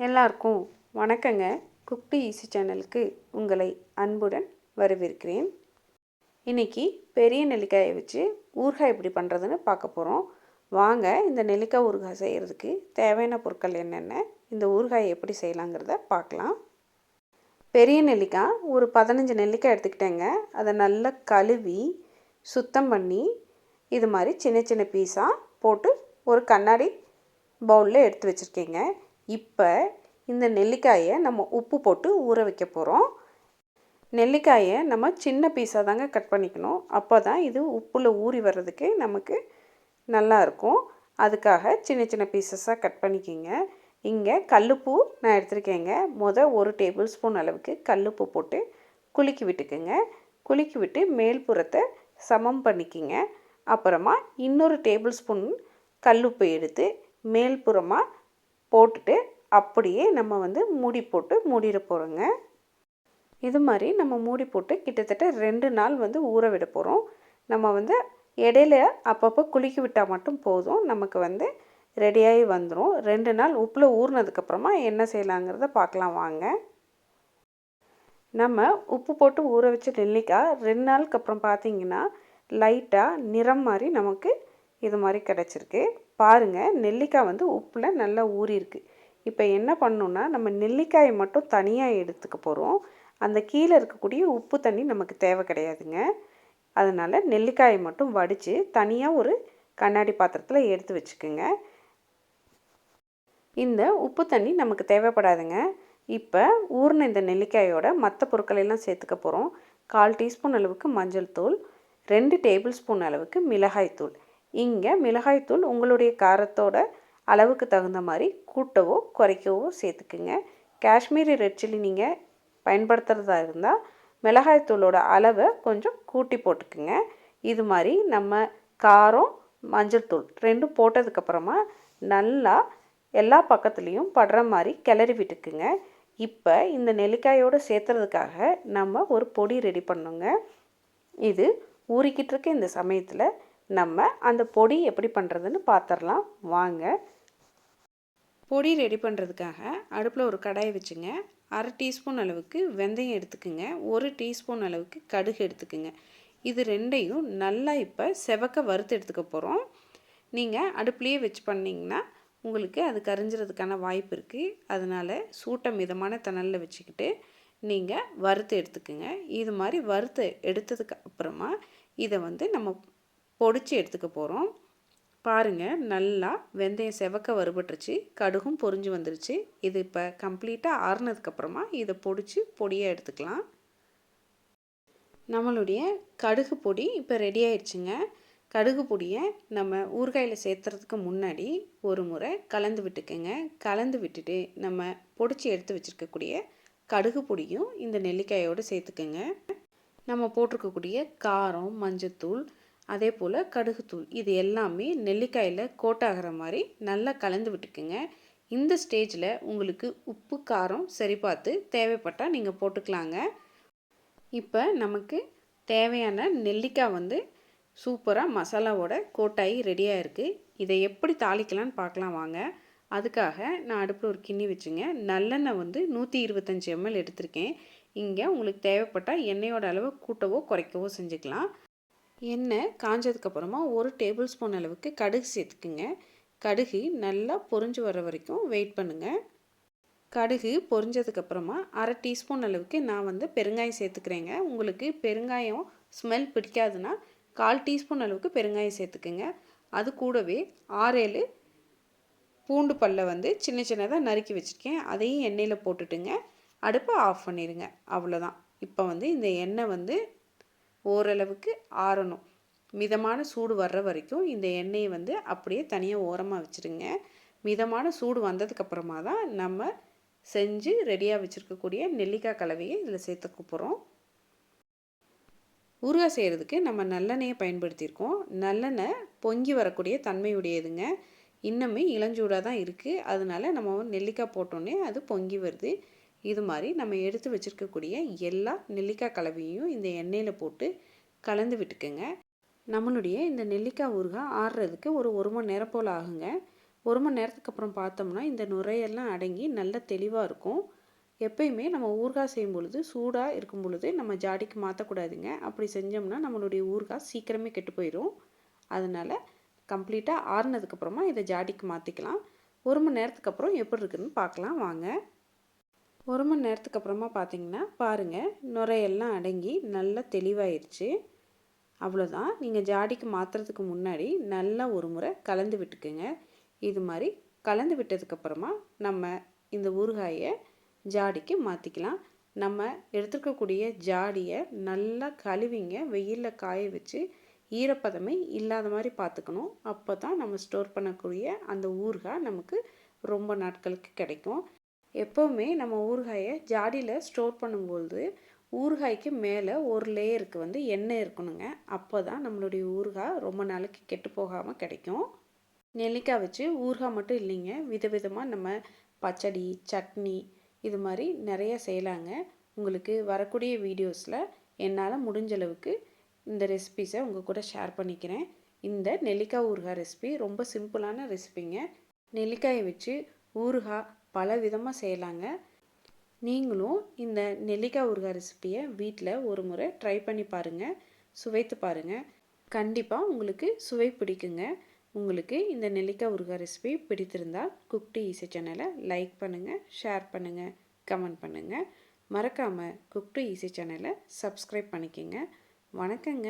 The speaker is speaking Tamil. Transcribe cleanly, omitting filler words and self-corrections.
எல்லாருக்கும் வணக்கங்க. குக் டு ஈஸி சேனலுக்கு உங்களை அன்புடன் வரவேற்கிறேன். இன்றைக்கி பெரிய நெல்லிக்காயை வச்சு ஊறுகாய் எப்படி பண்ணுறதுன்னு பார்க்க போகிறோம். வாங்க இந்த நெல்லிக்காய் ஊறுகாய் செய்கிறதுக்கு தேவையான பொருட்கள் என்னென்ன, இந்த ஊறுகாயை எப்படி செய்யலாங்கிறத பார்க்கலாம். பெரிய நெல்லிக்காய் ஒரு 15 நெல்லிக்காய் எடுத்துக்கிட்டேங்க. அதை நல்லா கழுவி சுத்தம் பண்ணி இது மாதிரி சின்ன சின்ன பீஸாக போட்டு ஒரு கண்ணாடி பவுலில் எடுத்து வச்சுருக்கேங்க. இப்போ இந்த நெல்லிக்காயை நம்ம உப்பு போட்டு ஊற வைக்க போகிறோம். நெல்லிக்காயை நம்ம சின்ன பீஸாக தாங்க கட் பண்ணிக்கணும். அப்போ தான் இது உப்பில் ஊறி வர்றதுக்கு நமக்கு நல்லாயிருக்கும். அதுக்காக சின்ன சின்ன பீசஸாக கட் பண்ணிக்கிங்க. இங்கே கல்லுப்பு நான் எடுத்துருக்கேங்க. ஒரு டேபிள் ஸ்பூன் அளவுக்கு கல்லுப்பு போட்டு குலுக்கி விட்டுக்குங்க. குலுக்கி விட்டு மேல்புறத்தை சமம் பண்ணிக்கிங்க. அப்புறமா இன்னொரு டேபிள் ஸ்பூன் கல்லுப்பு எடுத்து மேல்புறமாக போட்டுட்டு அப்படியே நம்ம மூடி போட்டு மூடிட போகிறோங்க. இது மாதிரி நம்ம மூடி போட்டு கிட்டத்தட்ட 2 நாள் ஊற விட போகிறோம். நம்ம இடையில அப்பப்போ குலுக்கி விட்டால் மட்டும் போதும். நமக்கு ரெடியாகி வந்துடும். 2 நாள் உப்பில் ஊறினதுக்கப்புறமா என்ன செய்யலாங்கிறத பார்க்கலாம் வாங்க. நம்ம உப்பு போட்டு ஊற வச்ச நெல்லிக்காய் 2 நாளுக்கு அப்புறம் பார்த்திங்கன்னா லைட்டாக நிறம் மாதிரி நமக்கு இது மாதிரி கிடச்சிருக்கு. பாருங்கள், நெல்லிக்காய் உப்பில் நல்லா ஊறிருக்கு. இப்போ என்ன பண்ணணுன்னா, நம்ம நெல்லிக்காயை மட்டும் தனியாக எடுத்துக்க போகிறோம். அந்த கீழே இருக்கக்கூடிய உப்பு தண்ணி நமக்கு தேவை கிடையாதுங்க. அதனால் நெல்லிக்காயை மட்டும் வடித்து தனியாக ஒரு கண்ணாடி பாத்திரத்தில் எடுத்து வச்சுக்கோங்க. இந்த உப்பு தண்ணி நமக்கு தேவைப்படாதுங்க. இப்போ ஊறின இந்த நெல்லிக்காயோட மற்ற பொருட்களெல்லாம் சேர்த்துக்க போகிறோம். 1/4 டீஸ்பூன் அளவுக்கு மஞ்சள் தூள், 2 டேபிள் ஸ்பூன் அளவுக்கு மிளகாய்த்தூள். இங்கே மிளகாய்த்தூள் உங்களுடைய காரத்தோட அளவுக்கு தகுந்த மாதிரி கூட்டவோ குறைக்கவோ சேர்த்துக்குங்க. காஷ்மீரி ரெட் சில்லி நீங்கள் பயன்படுத்துகிறதா இருந்தால் மிளகாய்த்தூளோட அளவை கொஞ்சம் கூட்டி போட்டுக்குங்க. இது மாதிரி நம்ம காரம் மஞ்சள் தூள் 2 போட்டதுக்கப்புறமா நல்லா எல்லா பக்கத்துலேயும் படுற மாதிரி கிளறி விட்டுக்குங்க. இப்போ இந்த நெல்லிக்காயோடு சேர்த்துறதுக்காக நம்ம ஒரு பொடி ரெடி பண்ணுங்க. இது ஊறிக்கிட்டு இருக்க இந்த சமயத்தில் நம்ம அந்த பொடி எப்படி பண்ணுறதுன்னு பார்த்துடலாம் வாங்க. பொடி ரெடி பண்ணுறதுக்காக அடுப்பில் ஒரு கடாயை வச்சுங்க. 1/2 டீஸ்பூன் அளவுக்கு வெந்தயம் எடுத்துக்குங்க. 1 டீஸ்பூன் அளவுக்கு கடுகு எடுத்துக்குங்க. இது ரெண்டையும் நல்லா இப்போ செவக்க வறுத்து எடுத்துக்க போகிறோம். நீங்கள் அடுப்புலேயே வச்சு பண்ணிங்கன்னா உங்களுக்கு அது கரிஞ்சிறதுக்கான வாய்ப்பு இருக்குது. அதனால் சூட்டை மிதமான தணலில் வச்சுக்கிட்டு நீங்கள் வறுத்து எடுத்துக்குங்க. இது மாதிரி வறுத்து எடுத்ததுக்கு அப்புறமா இதை நம்ம பொடிச்சு எடுத்துக்க போகிறோம். பாருங்கள், நல்லா வெந்தயம் செவக்க வறுபட்டுருச்சு, கடுகும் பொரிஞ்சு வந்துருச்சு. இது இப்போ கம்ப்ளீட்டாக ஆறுனதுக்கப்புறமா இதை பொடிச்சு பொடியாக எடுத்துக்கலாம். நம்மளுடைய கடுகு பொடி இப்போ ரெடி ஆயிடுச்சுங்க. கடுகு பொடியை நம்ம ஊறுகாயில் சேர்த்துறதுக்கு முன்னாடி ஒரு முறை கலந்து விட்டுக்குங்க. கலந்து விட்டுட்டு நம்ம பொடிச்சு எடுத்து வச்சுருக்கக்கூடிய கடுகு பொடியும் இந்த நெல்லிக்காயோடு சேர்த்துக்குங்க. நம்ம போட்டிருக்கக்கூடிய காரம், மஞ்சத்தூள், அதே போல் கடுகுத்தூள் இது எல்லாமே நெல்லிக்காயில் கோட்டாகிற மாதிரி நல்லா கலந்து விட்டுக்குங்க. இந்த ஸ்டேஜில் உங்களுக்கு உப்பு காரம் சரி பார்த்து தேவைப்பட்டால் நீங்கள் போட்டுக்கலாங்க. இப்போ நமக்கு தேவையான நெல்லிக்காய் சூப்பராக மசாலாவோட கோட்டாகி ரெடியாக இருக்குது. இதை எப்படி தாளிக்கலான்னு பார்க்கலாம் வாங்க. அதுக்காக நான் அடுப்பில் ஒரு கிண்ணி வச்சுங்க. நல்லெண்ணெய் 125 ml எடுத்திருக்கேன். இங்கே உங்களுக்கு தேவைப்பட்டால் எண்ணெயோட அளவு கூட்டவோ குறைக்கவோ செஞ்சுக்கலாம். எண்ணெய் காஞ்சதுக்கப்புறமா 1 டேபிள் ஸ்பூன் அளவுக்கு கடுகு சேர்த்துக்குங்க. கடுகு நல்லா பொரிஞ்சு வர வரைக்கும் வெயிட் பண்ணுங்கள். கடுகு பொரிஞ்சதுக்கப்புறமா 1/2 டீஸ்பூன் அளவுக்கு நான் பெருங்காயம் சேர்த்துக்கிறேங்க. உங்களுக்கு பெருங்காயம் ஸ்மெல் பிடிக்காதுன்னா 1/4 டீஸ்பூன் அளவுக்கு பெருங்காயம் சேர்த்துக்குங்க. அது கூடவே 6-7 பூண்டு பல்லை சின்ன சின்னதாக நறுக்கி வச்சுருக்கேன். அதையும் எண்ணெயில் போட்டுட்டுங்க அடுப்பை ஆஃப் பண்ணிடுங்க. அவ்வளோதான். இப்போ இந்த எண்ணெய் ஓரளவுக்கு ஆறணும். மிதமான சூடு வர்ற வரைக்கும் இந்த எண்ணெயை அப்படியே தனியாக ஓரமாக வச்சுருங்க. மிதமான சூடு வந்ததுக்கப்புறமா தான் நம்ம செஞ்சு ரெடியாக வச்சுருக்கக்கூடிய நெல்லிக்காய் கலவையை இதில் சேர்த்துக்க போகிறோம். ஊறுகாய் செய்கிறதுக்கு நம்ம நல்லெண்ணெயை பயன்படுத்தியிருக்கோம். நல்லெண்ணெய் பொங்கி வரக்கூடிய தன்மையுடையதுங்க. இன்னுமே இளஞ்சூடாக தான் இருக்குது. அதனால் நம்ம நெல்லிக்காய் போட்டோன்னே அது பொங்கி வருது. இது மாதிரி நம்ம எடுத்து வச்சுருக்கக்கூடிய எல்லா நெல்லிக்காய் கலவையும் இந்த எண்ணெயில் போட்டு கலந்து விட்டுக்குங்க. நம்மளுடைய இந்த நெல்லிக்காய் ஊறுகாய் ஆறுறதுக்கு ஒரு 1 மணி நேரம் போல் ஆகுங்க. 1 மணி நேரத்துக்கு அப்புறம் பார்த்தோம்னா இந்த நுரையெல்லாம் அடங்கி நல்லா தெளிவாக இருக்கும். எப்பயுமே நம்ம ஊறுகாய் செய்யும் பொழுது சூடாக இருக்கும் பொழுது நம்ம ஜாடிக்கு மாற்றக்கூடாதுங்க. அப்படி செஞ்சோம்னா நம்மளுடைய ஊறுகாய் சீக்கிரமே கெட்டு போயிடும். அதனால் கம்ப்ளீட்டாக ஆறுனதுக்கப்புறமா இதை ஜாடிக்கு மாற்றிக்கலாம். 1 மணி நேரத்துக்கு அப்புறம் எப்படி இருக்குதுன்னு பார்க்கலாம் வாங்க. 1 மணி நேரத்துக்கு அப்புறமா பார்த்தீங்கன்னா பாருங்கள், நுரையெல்லாம் அடங்கி நல்லா தெளிவாயிருச்சு. அவ்வளோதான். நீங்கள் ஜாடிக்கு மாற்றுறதுக்கு முன்னாடி நல்லா ஒரு முறை கலந்து விட்டுக்குங்க. இது மாதிரி கலந்து விட்டதுக்கப்புறமா நம்ம இந்த ஊறுகாயை ஜாடிக்கு மாற்றிக்கலாம். நம்ம எடுத்துக்கக்கூடிய ஜாடியை நல்லா கழுவிங்க, வெயிலில் காய வச்சு ஈரப்பதமே இல்லாத மாதிரி பார்த்துக்கணும். அப்போ தான் நம்ம ஸ்டோர் பண்ணக்கூடிய அந்த ஊறுகாய் நமக்கு ரொம்ப நாட்களுக்கு கிடைக்கும். எப்போவுமே நம்ம ஊறுகாயை ஜாடியில் ஸ்டோர் பண்ணும்போது ஊறுகாய்க்கு மேலே ஒரு லேயருக்கு எண்ணெய் இருக்கணுங்க. அப்போ தான் நம்மளுடைய ஊறுகாய் ரொம்ப நாளைக்கு கெட்டு போகாமல் கிடைக்கும். நெல்லிக்காய் வச்சு ஊறுகாய் மட்டும் இல்லைங்க, விதவிதமாக நம்ம பச்சடி, சட்னி இது மாதிரி நிறைய செய்யலாங்க. உங்களுக்கு வரக்கூடிய வீடியோஸில் என்னால் முடிஞ்ச அளவுக்கு இந்த ரெசிபீஸை உங்கள் கூட ஷேர் பண்ணிக்கிறேன். இந்த நெல்லிக்காய் ஊறுகாய் ரெசிபி ரொம்ப சிம்பிளான ரெசிபிங்க. நெல்லிக்காயை வச்சு ஊறுகாய் பல விதமாக செய்யலாங்க. நீங்களும் இந்த நெல்லிக்காய் ஊறுகாய் ரெசிபியை வீட்டில் ஒரு முறை ட்ரை பண்ணி பாருங்கள், சுவைத்து பாருங்கள். கண்டிப்பாக உங்களுக்கு சுவை பிடிக்குங்க. உங்களுக்கு இந்த நெல்லிக்காய் ஊறுகாய் ரெசிபி பிடித்திருந்தால் குக் டு ஈஸி சேனலை லைக் பண்ணுங்கள், ஷேர் பண்ணுங்கள், கமெண்ட் பண்ணுங்கள். மறக்காமல் குக் டு ஈஸி சேனலை சப்ஸ்கிரைப் பண்ணிக்கோங்க. வணக்கங்க.